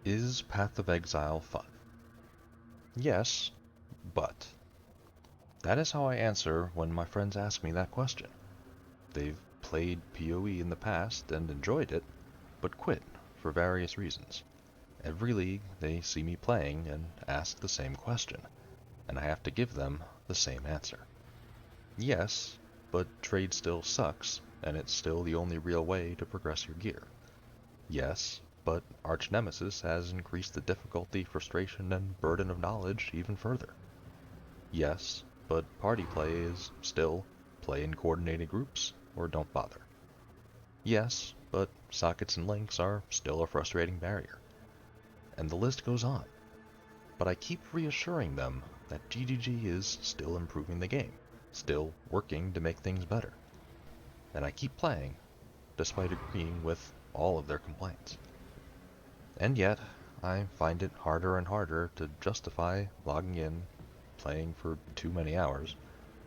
Is Path of Exile fun? Yes, but. That is how I answer when my friends ask me that question. They've played PoE in the past and enjoyed it, but quit for various reasons. Every league they see me playing and ask the same question, and I have to give them the same answer. Yes, but trade still sucks, and it's still the only real way to progress your gear. Yes, but Arch Nemesis has increased the difficulty, frustration, and burden of knowledge even further. Yes, but party play is still play in coordinated groups or don't bother. Yes, but sockets and links are still a frustrating barrier. And the list goes on. But I keep reassuring them that GGG is still improving the game, still working to make things better. And I keep playing, despite agreeing with all of their complaints. And yet, I find it harder and harder to justify logging in, playing for too many hours,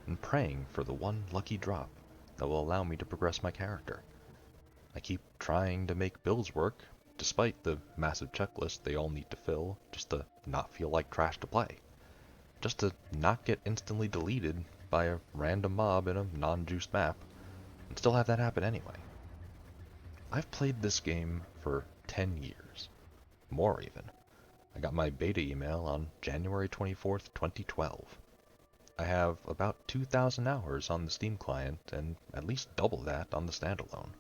and praying for the one lucky drop that will allow me to progress my character. I keep trying to make builds work, despite the massive checklist they all need to fill just to not feel like trash to play. Just to not get instantly deleted by a random mob in a non-juiced map, and still have that happen anyway. I've played this game for 10 years. More even. I got my beta email on January 24th, 2012. I have about 2,000 hours on the Steam client and at least double that on the standalone.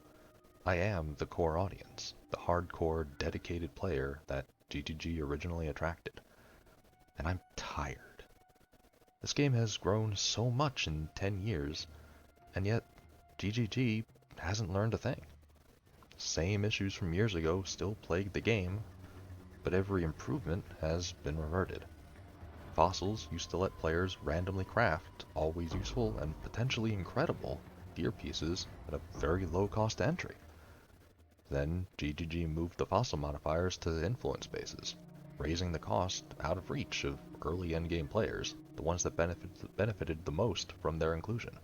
I am the core audience, the hardcore, dedicated player that GGG originally attracted. And I'm tired. This game has grown so much in 10 years, and yet GGG hasn't learned a thing. Same issues from years ago still plague the game, but every improvement has been reverted. Fossils used to let players randomly craft always useful and potentially incredible gear pieces at a very low cost entry. Then GGG moved the fossil modifiers to influence bases, raising the cost out of reach of early endgame players, the ones that benefited the most from their inclusion.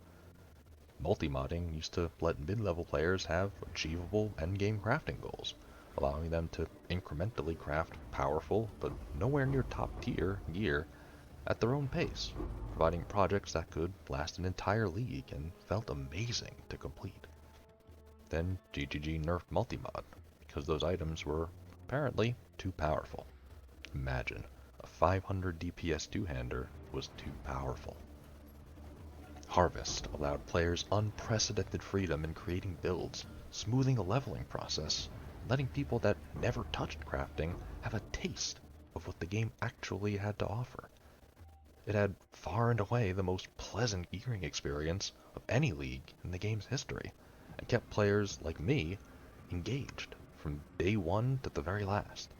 Multi-modding used to let mid-level players have achievable endgame crafting goals, allowing them to incrementally craft powerful but nowhere near top-tier gear at their own pace, providing projects that could last an entire league and felt amazing to complete. Then GGG nerfed multi-mod, because those items were apparently too powerful. Imagine, a 500 DPS two-hander was too powerful. Harvest allowed players unprecedented freedom in creating builds, smoothing the leveling process, letting people that never touched crafting have a taste of what the game actually had to offer. It had far and away the most pleasant gearing experience of any league in the game's history, and kept players like me engaged from day one to the very last.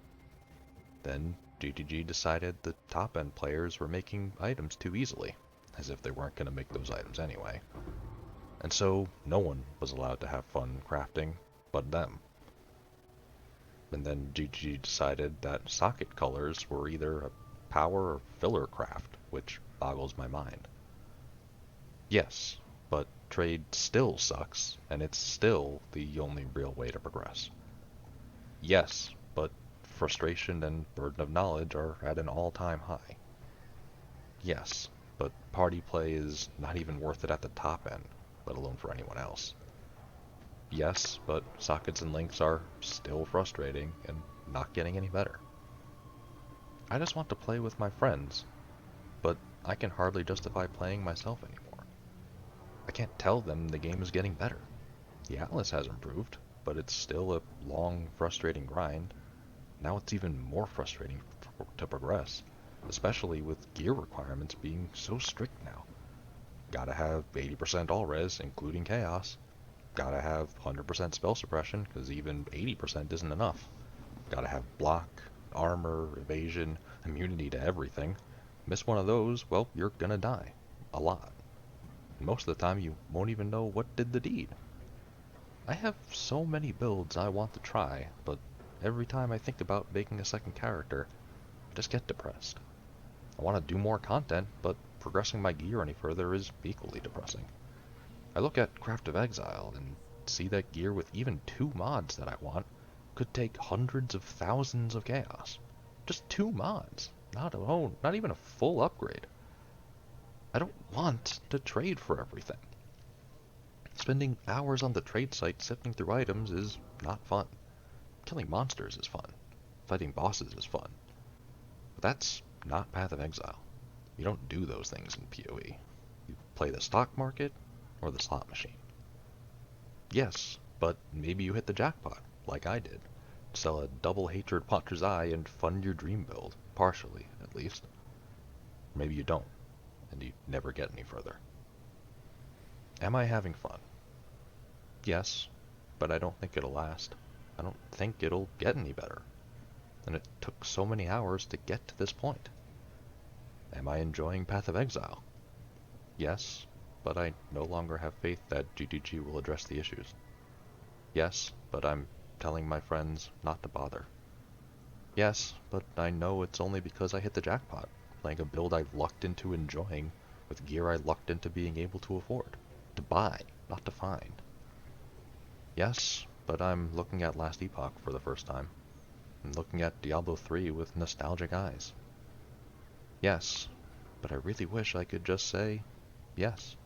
Then GGG decided the top-end players were making items too easily, as if they weren't going to make those items anyway. And so no one was allowed to have fun crafting but them. And then GGG decided that socket colors were either a power or filler craft, which boggles my mind. Yes, but trade still sucks, and it's still the only real way to progress. Yes, but frustration and burden of knowledge are at an all-time high. Yes, but party play is not even worth it at the top end, let alone for anyone else. Yes, but sockets and links are still frustrating and not getting any better. I just want to play with my friends, but I can hardly justify playing myself anymore. I can't tell them the game is getting better. The Atlas has improved, but it's still a long, frustrating grind. Now it's even more frustrating to progress, especially with gear requirements being so strict now. Gotta have 80% all-res, including chaos. Gotta have 100% spell suppression, because even 80% isn't enough. Gotta have block, armor, evasion, immunity to everything. Miss one of those, well, you're gonna die. A lot. Most of the time you won't even know what did the deed. I have so many builds I want to try, but every time I think about making a second character, I just get depressed. I want to do more content, but progressing my gear any further is equally depressing. I look at Path of Exile and see that gear with even 2 mods that I want could take hundreds of thousands of chaos. Just 2 mods, not even a full upgrade. I don't want to trade for everything. Spending hours on the trade site sifting through items is not fun. Killing monsters is fun. Fighting bosses is fun. But that's not Path of Exile. You don't do those things in PoE. You play the stock market or the slot machine. Yes, but maybe you hit the jackpot, like I did. Sell a double hatred Watcher's Eye and fund your dream build, partially, at least. Maybe you don't, and you never get any further. Am I having fun? Yes, but I don't think it'll last. I don't think it'll get any better. And it took so many hours to get to this point. Am I enjoying Path of Exile? Yes, but I no longer have faith that GTG will address the issues. Yes, but I'm telling my friends not to bother. Yes, but I know it's only because I hit the jackpot, playing a build I've lucked into enjoying, with gear I lucked into being able to afford. To buy, not to find. Yes, but I'm looking at Last Epoch for the first time. I'm looking at Diablo 3 with nostalgic eyes. Yes, but I really wish I could just say yes.